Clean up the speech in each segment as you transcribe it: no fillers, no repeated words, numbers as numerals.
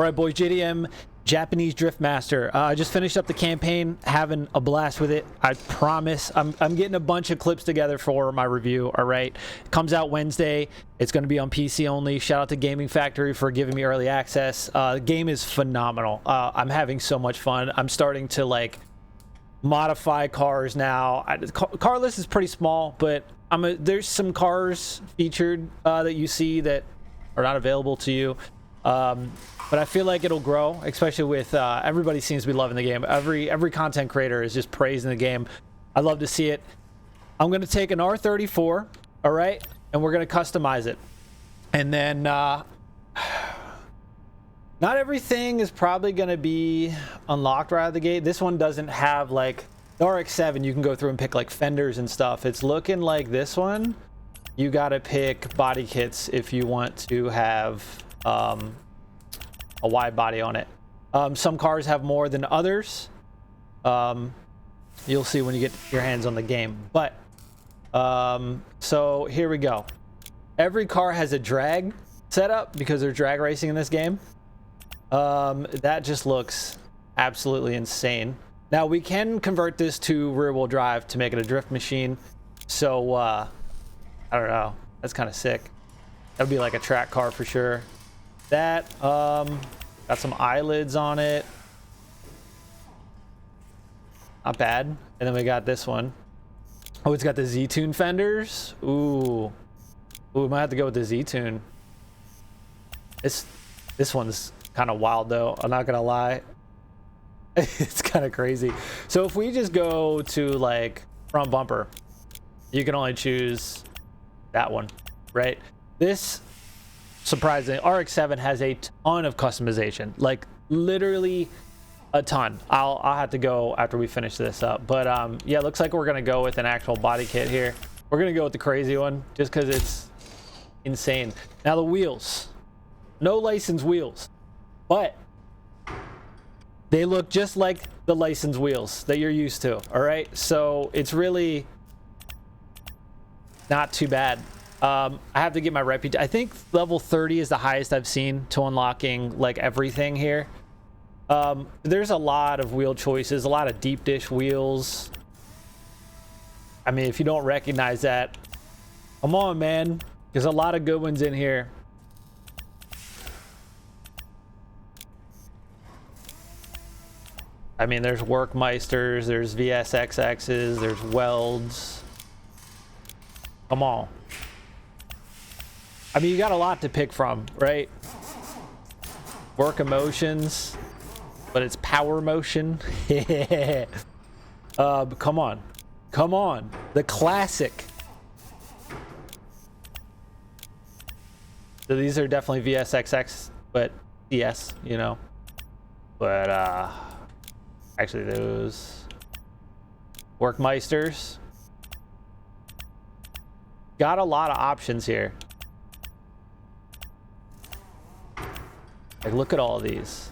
All right, boys, JDM, Japanese Drift Master. I just finished up the campaign, having a blast with it. I promise. I'm getting a bunch of clips together for my review, all right? It comes out Wednesday. It's going to be on PC only. Shout out to Gaming Factory for giving me early access. The game is phenomenal. I'm having so much fun. I'm starting to, like, modify cars now. Car list is pretty small, but there's some cars featured that you see that are not available to you. But I feel like it'll grow, especially with everybody seems to be loving the game. Every content creator is just praising the game. I love to see it. I'm going to take an R34, all right, and we're going to customize it. And then not everything is probably going to be unlocked right out of the gate. This one doesn't have, like, the RX-7. You can go through and pick, like, fenders and stuff. It's looking like this one. You got to pick body kits if you want to have a wide body on it. Some cars have more than others. You'll see when you get your hands on the game. But so here we go. Every car has a drag setup because they're drag racing in this game. That just looks absolutely insane. Now we can convert this to rear-wheel drive to make it a drift machine. So I don't know. That's kind of sick. That would be like a track car for sure. That got some eyelids on it, not bad. And then we got this one. Oh, it's got the Z-Tune fenders. Ooh, we might have to go with the Z-Tune. This one's kind of wild though, I'm not gonna lie. It's kind of crazy. So if we just go to, like, front bumper, you can only choose that one, right? This, surprisingly, RX-7 has a ton of customization, like literally a ton. I'll have to go after we finish this up, but yeah, it looks like we're gonna go with an actual body kit here. We're gonna go with the crazy one just because it's insane. Now the wheels, no licensed wheels, but they look just like the licensed wheels that you're used to. All right, so it's really not too bad. I have to get my reputation. I think level 30 is the highest I've seen to unlocking, like, everything here. There's a lot of wheel choices, a lot of deep dish wheels. I mean, if you don't recognize that, come on, man. There's a lot of good ones in here. I mean, there's Workmeisters, there's VSXXs, there's Welds. Come on. I mean, you got a lot to pick from, right? Work emotions, but it's power motion. Come on. Come on. The classic. So these are definitely VSXX, but DS, you know. But, actually, those Workmeisters. Got a lot of options here. Like, look at all of these.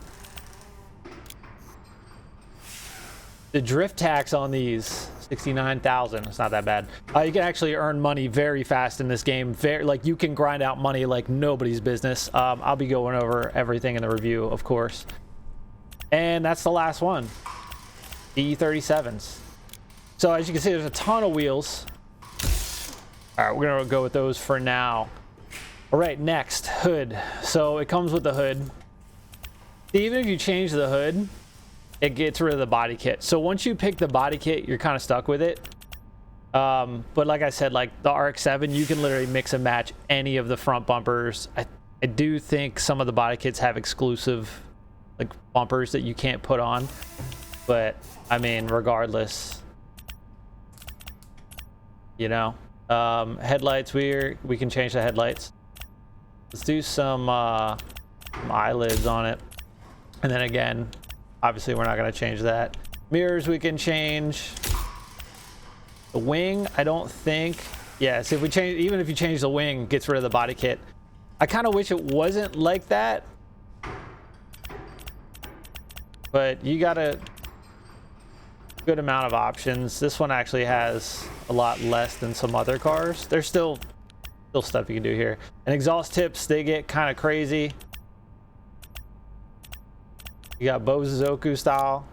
The drift tax on these, 69,000. It's not that bad. You can actually earn money very fast in this game. Like, you can grind out money like nobody's business. I'll be going over everything in the review, of course. And that's the last one. The E37s. So as you can see, there's a ton of wheels. All right, we're gonna go with those for now. All right, next, hood. So it comes with the hood. Even if you change the hood, it gets rid of the body kit. So once you pick the body kit, you're kind of stuck with it. But like I said, like the RX-7, you can literally mix and match any of the front bumpers. I do think some of the body kits have exclusive, like, bumpers that you can't put on. But I mean, regardless, you know. Headlights, we can change the headlights. Let's do some eyelids on it. And then again, obviously we're not going to change that. Mirrors we can change. The wing, I don't think. Yeah, so if we change, even if you change the wing, it gets rid of the body kit. I kind of wish it wasn't like that. But you got a good amount of options. This one actually has a lot less than some other cars. There's still stuff you can do here. And exhaust tips, they get kind of crazy. You got Bozoku style.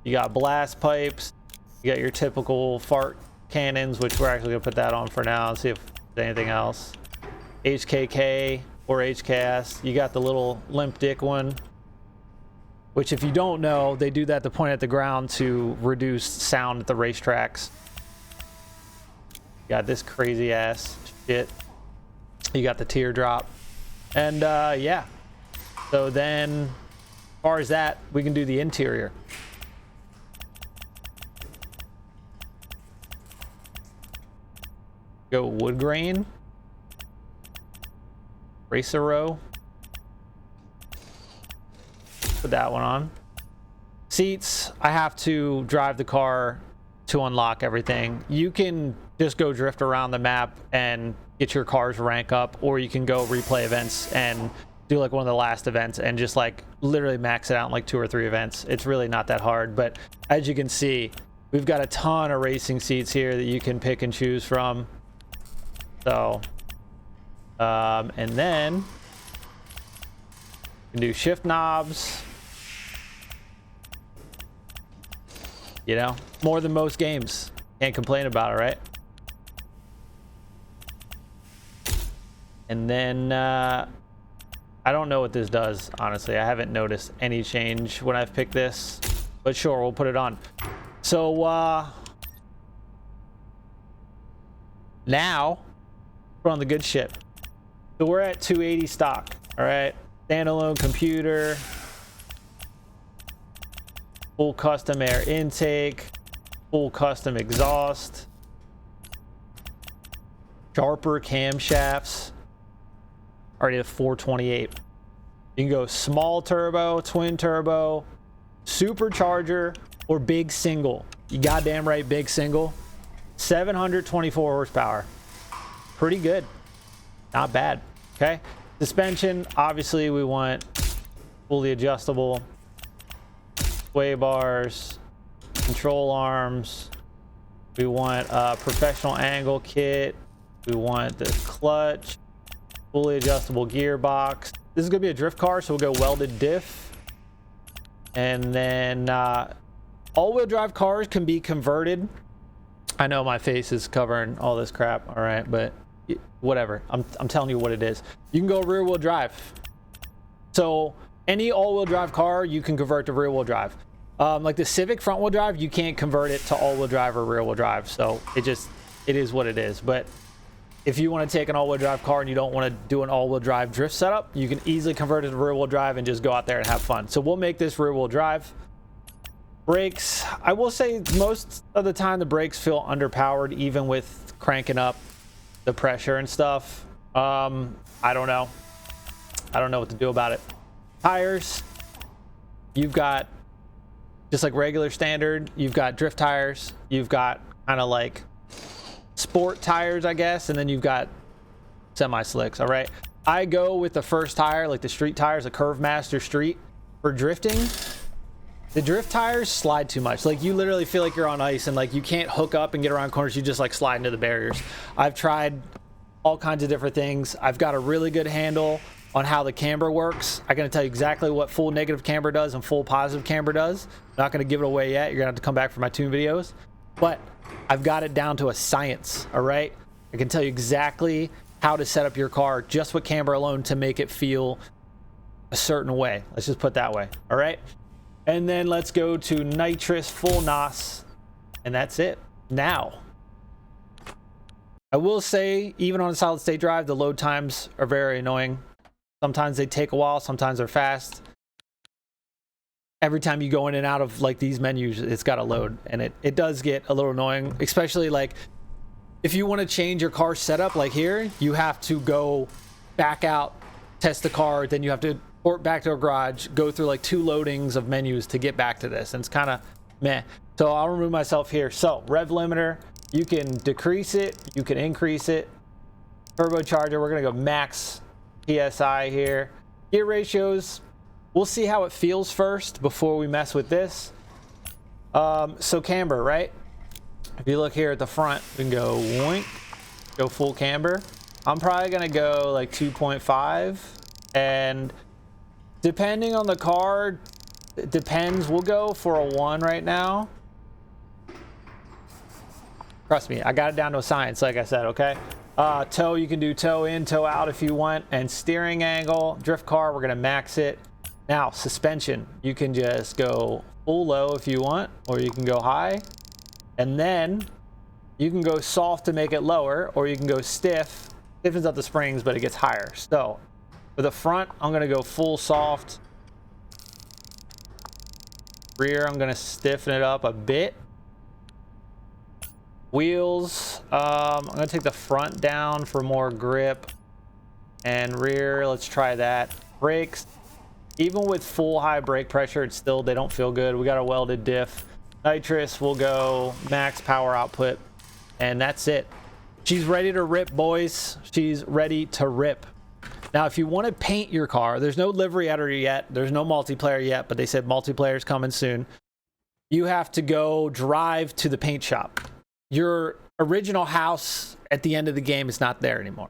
You got blast pipes. You got your typical fart cannons, which we're actually gonna put that on for now and see if there's anything else. HKK or HKS. You got the little limp dick one, which if you don't know, they do that to point at the ground to reduce sound at the racetracks. You got this crazy ass shit. You got the teardrop. And yeah. So then, as far as that, we can do the interior. Go wood grain. Racer row. Put that one on. Seats, I have to drive the car to unlock everything. You can just go drift around the map and get your car's rank up, or you can go replay events and do like one of the last events and just like literally max it out in like 2 or 3 events. It's really not that hard, but as you can see, we've got a ton of racing seats here that you can pick and choose from. So and then you can do shift knobs, you know, more than most games. Can't complain about it, right? And then I don't know what this does, honestly. I haven't noticed any change when I've picked this, but sure, we'll put it on. So now we're on the good shit. So we're at 280 stock, all right? Standalone computer, full custom air intake, full custom exhaust, sharper camshafts. Already at 428. You can go small turbo, twin turbo, supercharger, or big single. You goddamn right, big single. 724 horsepower. Pretty good. Not bad. Okay. Suspension, obviously we want fully adjustable. Sway bars, control arms. We want a professional angle kit. We want the clutch. Fully adjustable gearbox. This is gonna be a drift car, so we'll go welded diff. And then all-wheel drive cars can be converted. I know my face is covering all this crap, all right, but whatever. I'm telling you what it is. You can go rear-wheel drive. So any all-wheel drive car, you can convert to rear-wheel drive. Like the Civic front-wheel drive, you can't convert it to all-wheel drive or rear-wheel drive. So it is what it is. But if you want to take an all-wheel drive car and you don't want to do an all-wheel drive drift setup, you can easily convert it to rear-wheel drive and just go out there and have fun. So we'll make this rear-wheel drive. Brakes, I will say most of the time the brakes feel underpowered, even with cranking up the pressure and stuff. I don't know. I don't know what to do about it. Tires, you've got just like regular standard. You've got drift tires. You've got kind of like sport tires, I guess, and then you've got semi-slicks. All right, I go with the first tire, like the street tires, the Curve Master Street. For drifting, the drift tires slide too much. Like you literally feel like you're on ice and like you can't hook up and get around corners. You just like slide into the barriers. I've tried all kinds of different things. I've got a really good handle on how the camber works. I'm going to tell you exactly what full negative camber does and full positive camber does. I'm not going to give it away yet. You're going to have to come back for my tune videos, but I've got it down to a science. All right, I can tell you exactly how to set up your car just with camber alone to make it feel a certain way. Let's just put it that way. All right, and then let's go to nitrous full NOS, and that's it. Now I will say, even on a solid state drive, the load times are very annoying. Sometimes they take a while, sometimes they're fast. Every time you go in and out of like these menus, it's got to load, and it does get a little annoying, especially like if you want to change your car setup. Like here, you have to go back out, test the car, then you have to port back to a garage, go through like 2 loadings of menus to get back to this, and it's kind of meh. So I'll remove myself here. So rev limiter, you can decrease it, you can increase it. Turbocharger, we're gonna go max PSI here. Gear ratios, we'll see how it feels first before we mess with this. So camber, right? If you look here at the front, we can go wink, go full camber. I'm probably gonna go like 2.5 And depending on the car, it depends. We'll go for a 1 right now. Trust me, I got it down to a science, like I said, okay? Toe, you can do toe in, toe out if you want. And steering angle, drift car, we're gonna max it. Now, suspension, you can just go full low if you want, or you can go high. And then you can go soft to make it lower, or you can go stiff. Stiffens up the springs, but it gets higher. So for the front, I'm gonna go full soft. Rear, I'm gonna stiffen it up a bit. Wheels, I'm gonna take the front down for more grip. And rear, let's try that. Brakes, even with full high brake pressure, it's still, they don't feel good. We got a welded diff. Nitrous, we'll go max power output. And that's it. She's ready to rip, boys. She's ready to rip. Now, if you want to paint your car, there's no livery editor yet. There's no multiplayer yet, but they said multiplayer is coming soon. You have to go drive to the paint shop. Your original house at the end of the game is not there anymore.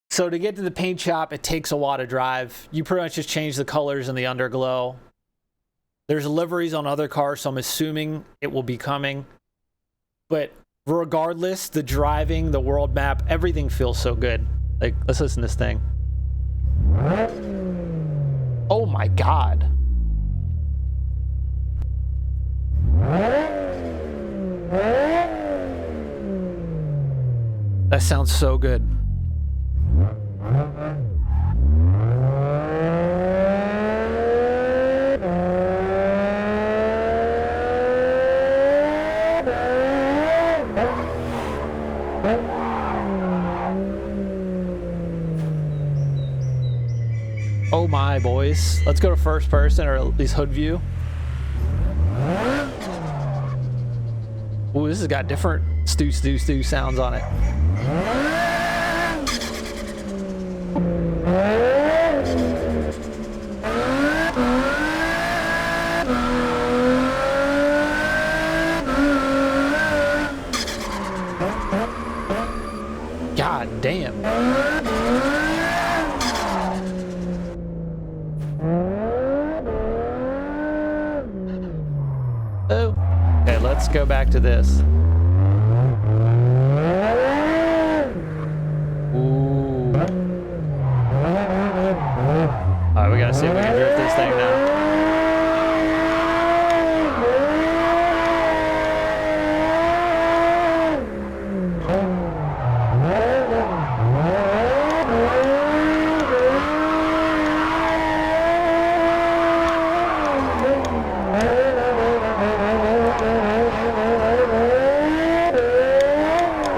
So to get to the paint shop, it takes a while to drive. You pretty much just change the colors and the underglow. There's liveries on other cars, so I'm assuming it will be coming. But regardless, the driving, the world map, everything feels so good. Like, let's listen to this thing. Oh my God. That sounds so good. Oh my, boys. Let's go to first person, or at least hood view. Ooh, this has got different stew sounds on it. God damn. Oh. Okay, let's go back to this. Ooh. Alright, we gotta see if we can drift this thing now.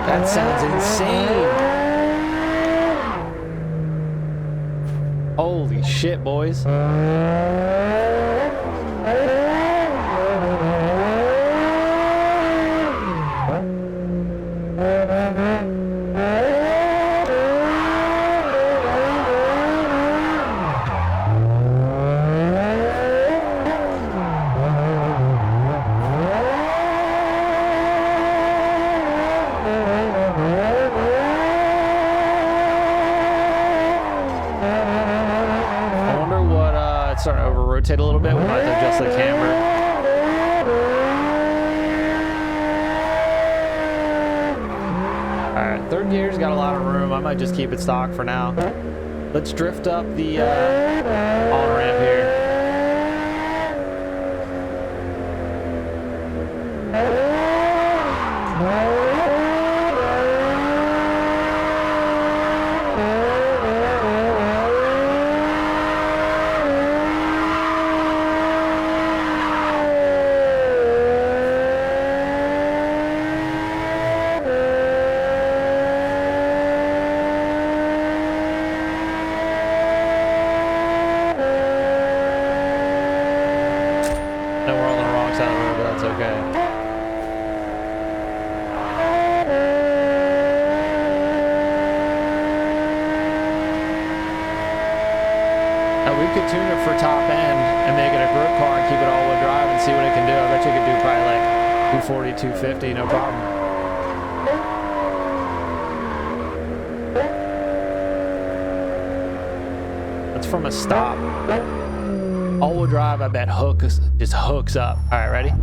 That sounds insane. Holy shit, boys. Starting to over rotate a little bit. We might have to adjust the camber. Alright, third gear's got a lot of room. I might just keep it stock for now. Let's drift up the on-ramp here. We could tune it for top end and make it a grip car and keep it all-wheel drive and see what it can do. I bet you could do probably like 240, 250, no problem. That's from a stop. All-wheel drive, I bet just hooks up. All right, ready?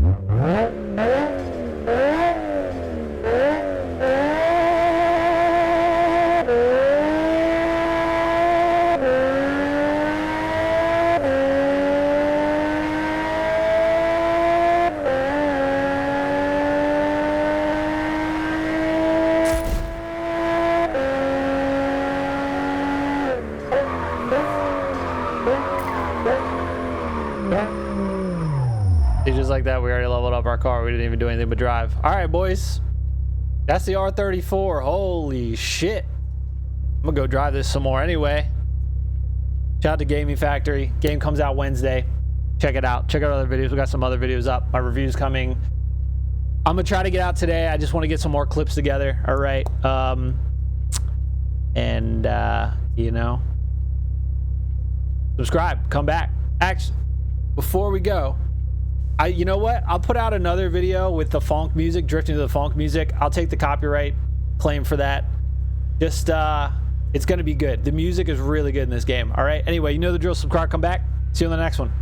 Just like that, we already leveled up our car. We didn't even do anything but drive. All right, boys. That's the R34. Holy shit. I'm gonna go drive this some more anyway. Shout out to Gaming Factory. Game comes out Wednesday. Check it out. Check out other videos. We got some other videos up. My review's coming. I'm gonna try to get out today. I just want to get some more clips together. All right. You know, subscribe. Come back. Actually, before we go, you know what? I'll put out another video with the funk music, drifting to the funk music. I'll take the copyright claim for that. Just, it's going to be good. The music is really good in this game. All right. Anyway, you know the drill. Subscribe, come back. See you on the next one.